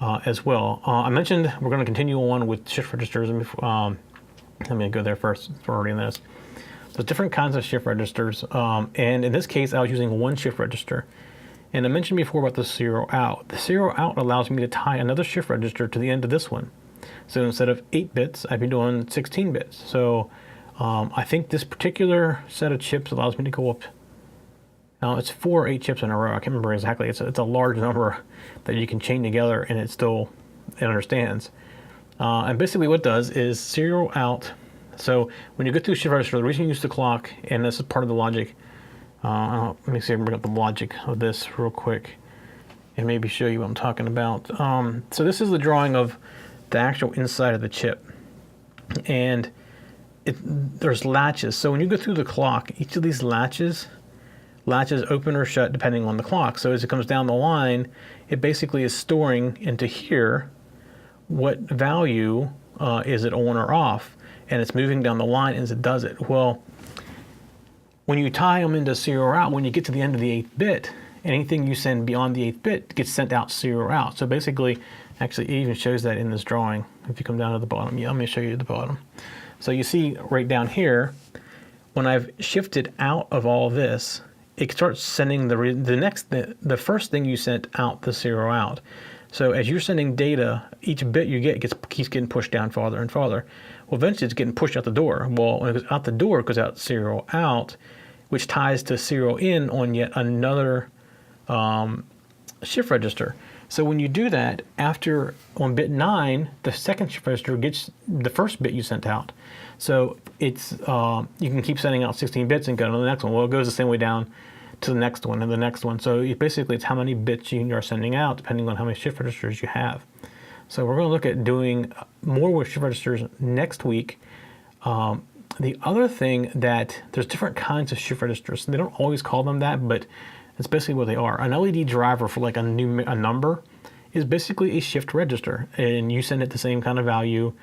Speaker 1: as well. I mentioned we're going to continue on with shift registers. Let me go there first. We're already in this. There's different kinds of shift registers. And in this case, I was using one shift register. And I mentioned before about the serial out. The serial out allows me to tie another shift register to the end of this one. So instead of 8 bits, I'd be doing 16 bits. So I think this particular set of chips allows me to go up. Now it's 4 or 8 chips in a row. I can't remember exactly. It's a large number that you can chain together, and it understands. And basically what it does is serial out. So when you go through shift register, the reason you use the clock, and this is part of the logic. Let me see if I can bring up the logic of this real quick and maybe show you what I'm talking about. So this is the drawing of the actual inside of the chip. And there's latches. So when you go through the clock, each of these latches open or shut depending on the clock. So as it comes down the line, it basically is storing into here what value is it on or off. And it's moving down the line as it does it. Well, when you tie them into serial out, when you get to the end of the 8th bit, anything you send beyond the 8th bit gets sent out serial out. So basically, actually it even shows that in this drawing. If you come down to the bottom, let me show you the bottom. So you see right down here, when I've shifted out of all of this, it starts sending the first thing you sent out, the serial out. So as you're sending data, each bit you get keeps getting pushed down farther and farther. Well, eventually it's getting pushed out the door. Well, when it goes out the door, it goes out serial out, which ties to serial in on yet another shift register. So when you do that, on bit 9, the second shift register gets the first bit you sent out. So it's you can keep sending out 16 bits and go to the next one. Well, it goes the same way down to the next one and the next one. So it's how many bits you are sending out depending on how many shift registers you have. So we're going to look at doing more with shift registers next week. The other thing that there's different kinds of shift registers. They don't always call them that, but it's basically what they are. An LED driver for like a number is basically a shift register, and you send it the same kind of value.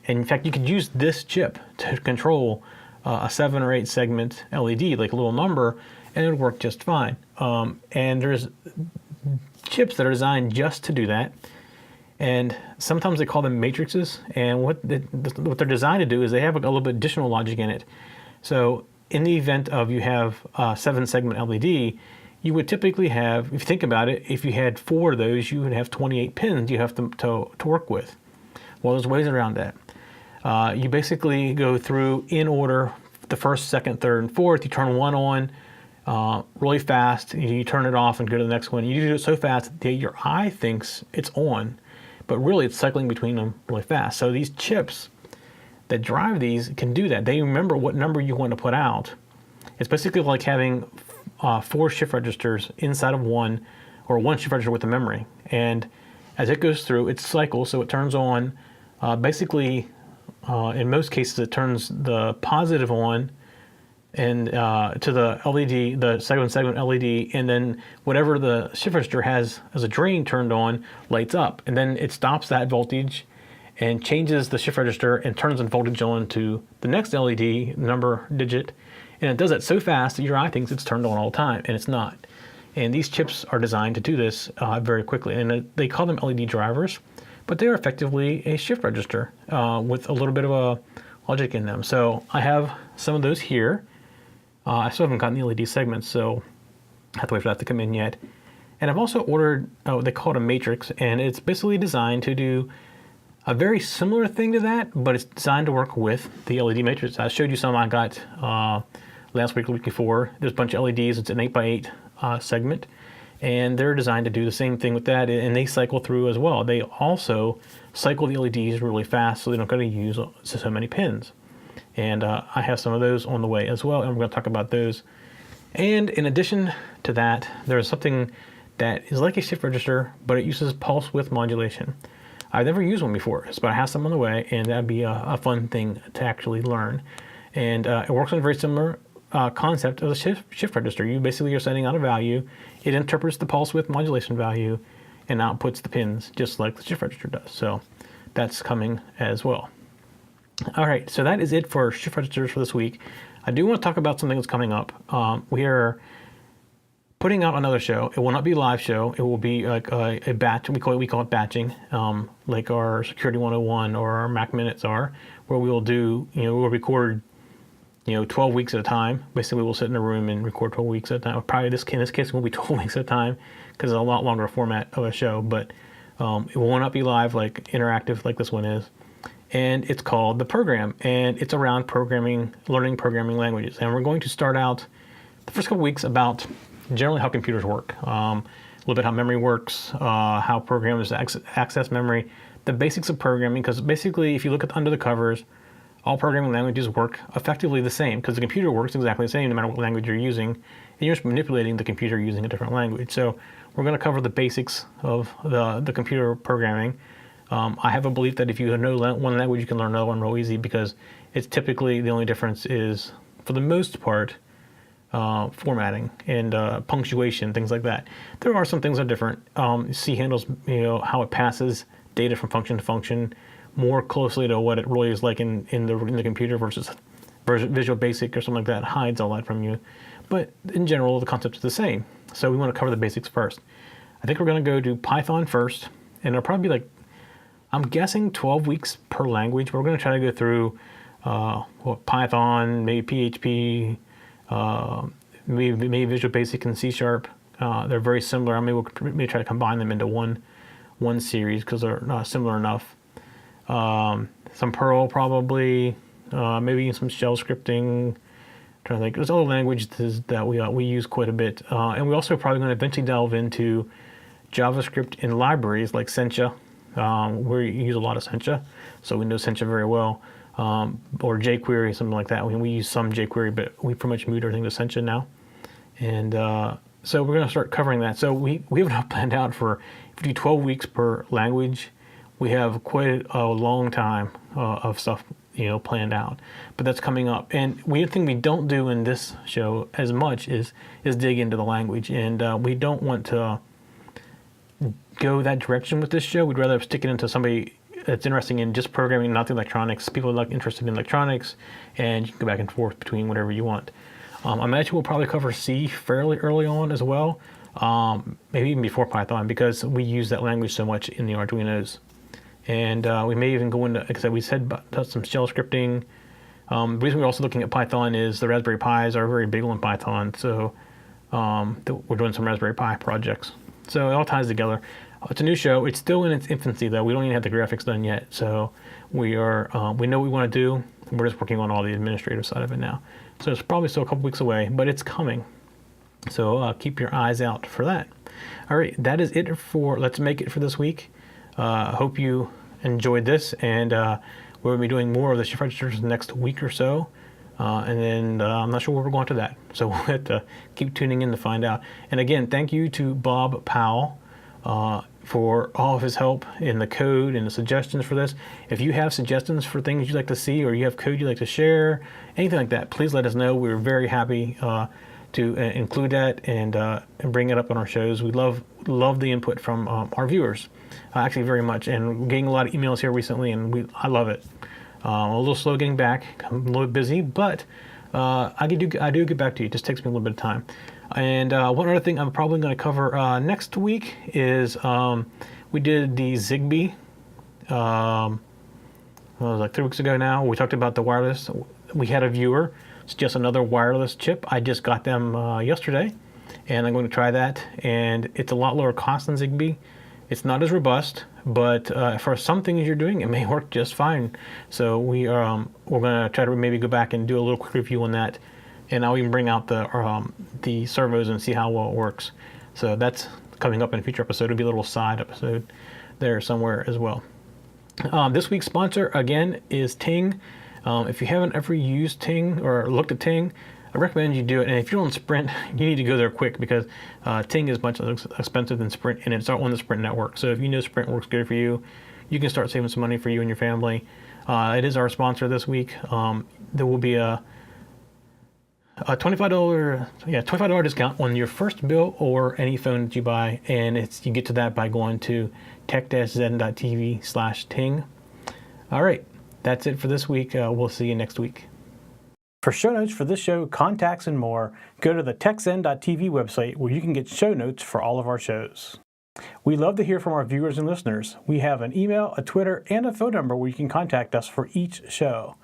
Speaker 1: And in fact, you could use this chip to control a 7 or 8 segment LED, like a little number, and it would work just fine. And there's chips that are designed just to do that. And sometimes they call them matrices. And what they're designed to do is they have a little bit additional logic in it. So in the event of you have a 7 segment LED, you would typically have, if you think about it, if you had 4 of those, you would have 28 pins you have to work with. Well, there's ways around that. You basically go through in order, the first, second, third, and fourth. You turn one on really fast. You turn it off and go to the next one. You do it so fast that your eye thinks it's on, but really it's cycling between them really fast. So these chips that drive these can do that. They remember what number you want to put out. It's basically like having 4 shift registers inside of one, or one shift register with the memory. And as it goes through, it cycles, so it turns on, basically, in most cases, it turns the positive on and to the LED, the segment LED, and then whatever the shift register has as a drain turned on lights up. And then it stops that voltage and changes the shift register and turns the voltage on to the next LED number digit. And it does that so fast that your eye thinks it's turned on all the time, and it's not. And these chips are designed to do this very quickly. And they call them LED drivers, but they are effectively a shift register with a little bit of a logic in them. So I have some of those here. I still haven't gotten the LED segments, so I have to wait for that to come in yet. And I've also ordered, they call it a matrix, and it's basically designed to do a very similar thing to that, but it's designed to work with the LED matrix. I showed you some I got last week or the week before. There's a bunch of LEDs. It's an 8x8 segment, and they're designed to do the same thing with that, and they cycle through as well. They also cycle the LEDs really fast, so they don't got to use so many pins. And I have some of those on the way as well, and we're going to talk about those. And in addition to that, there's something that is like a shift register, but it uses pulse width modulation. I've never used one before, but I have some on the way, and that'd be a fun thing to actually learn. And it works on a very similar concept of the shift register. You basically are sending out a value, it interprets the pulse width modulation value, and outputs the pins just like the shift register does. So that's coming as well. All right, so that is it for shift registers for this week. I do want to talk about something that's coming up. We are putting out another show. It will not be a live show. It will be like a batch. We call it batching, like our Security 101 or our Mac Minutes are, where we will do, we'll record, 12 weeks at a time. Basically, we'll sit in a room and record 12 weeks at a time. Probably in this case, it will be 12 weeks at a time because it's a lot longer format of a show, but it will not be live, like interactive like this one is. And it's called The Program, and it's around programming, learning programming languages. And we're going to start out the first couple weeks about generally how computers work, a little bit how memory works, how programmers access memory, the basics of programming, because basically if you look at under the covers, all programming languages work effectively the same, because the computer works exactly the same no matter what language you're using, and you're just manipulating the computer using a different language. So we're going to cover the basics of the computer programming. I have a belief that if you know one language, you can learn another one real easy, because it's typically the only difference is, for the most part, formatting and punctuation, things like that. There are some things that are different. C handles, how it passes data from function to function more closely to what it really is like in the computer versus Visual Basic or something like that hides all that from you. But in general, the concept is the same. So we want to cover the basics first. I think we're going to go to Python first, and it'll probably be like, I'm guessing 12 weeks per language. We're going to try to go through Python, maybe PHP, maybe Visual Basic and C#. They're very similar. I may try to combine them into one series because they're not similar enough. Some Perl probably, maybe some shell scripting. I'm trying to think. There's other languages that we use quite a bit, and we also probably going to eventually delve into JavaScript in libraries like Sencha. We use a lot of Sencha, so we know Sencha very well, or jQuery, something like that. We use some jQuery, but we pretty much moved everything to Sencha now. And so we're going to start covering that. So we have it planned out for, if we do 12 weeks per language, we have quite a long time of stuff planned out. But that's coming up. And one thing we don't do in this show as much is dig into the language. And we don't want to go that direction with this show. We'd rather stick it into somebody that's interested in just programming, not the electronics. People are interested in electronics, and you can go back and forth between whatever you want. I imagine we'll probably cover C fairly early on as well, maybe even before Python, because we use that language so much in the Arduinos. And we may even go into, like I said, we said about some shell scripting. The reason we're also looking at Python is the Raspberry Pis are very big on Python, so we're doing some Raspberry Pi projects. So it all ties together. It's a new show. It's still in its infancy, though. We don't even have the graphics done yet. So we know what we want to do. We're just working on all the administrative side of it now. So it's probably still a couple weeks away, but it's coming. So keep your eyes out for that. All right, that is it for Let's Make It for this week. I hope you enjoyed this, and we'll be doing more of the shift registers next week or so. And then I'm not sure where we're going to that. So we'll have to keep tuning in to find out. And again, thank you to Bob Powell for all of his help in the code and the suggestions for this. If you have suggestions for things you'd like to see, or you have code you'd like to share, anything like that, please let us know. We're very happy to include that and bring it up on our shows. We love the input from our viewers, actually very much. And we're getting a lot of emails here recently, and I love it. I'm a little slow getting back. I'm a little bit busy, but I do get back to you. It just takes me a little bit of time. And one other thing I'm probably going to cover next week is we did the Zigbee. It was like 3 weeks ago now. We talked about the wireless. We had a viewer. It's just another wireless chip. I just got them yesterday, and I'm going to try that. And it's a lot lower cost than Zigbee. It's not as robust, but for some things you're doing, it may work just fine. So we're going to try to maybe go back and do a little quick review on that, and I'll even bring out the servos and see how well it works. So that's coming up in a future episode. It'll be a little side episode there somewhere as well. This week's sponsor again is Ting. If you haven't ever used Ting or looked at Ting, I recommend you do it. And if you're on Sprint, you need to go there quick, because Ting is much less expensive than Sprint, and it's on the Sprint network. So if you know Sprint works good for you, you can start saving some money for you and your family. It is our sponsor this week. There will be a $25 discount on your first bill or any phone that you buy, and you get to that by going to tech-zen.tv/Ting. All right, that's it for this week. We'll see you next week. For show notes for this show, contacts, and more, go to the techzen.tv website, where you can get show notes for all of our shows. We love to hear from our viewers and listeners. We have an email, a Twitter, and a phone number where you can contact us for each show.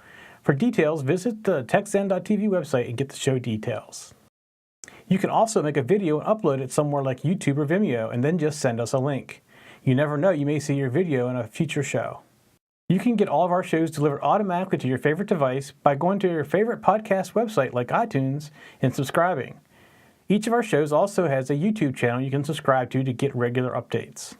Speaker 1: For details, visit the techzen.tv website and get the show details. You can also make a video and upload it somewhere like YouTube or Vimeo, and then just send us a link. You never know, you may see your video in a future show. You can get all of our shows delivered automatically to your favorite device by going to your favorite podcast website like iTunes and subscribing. Each of our shows also has a YouTube channel you can subscribe to get regular updates.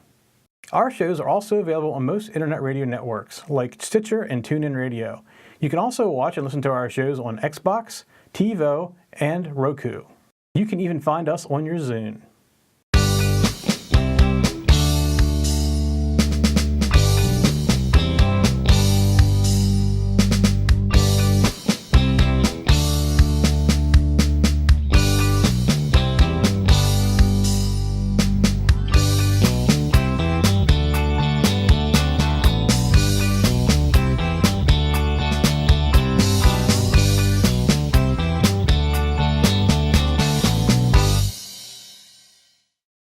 Speaker 1: Our shows are also available on most internet radio networks like Stitcher and TuneIn Radio. You can also watch and listen to our shows on Xbox, TiVo, and Roku. You can even find us on your Zune.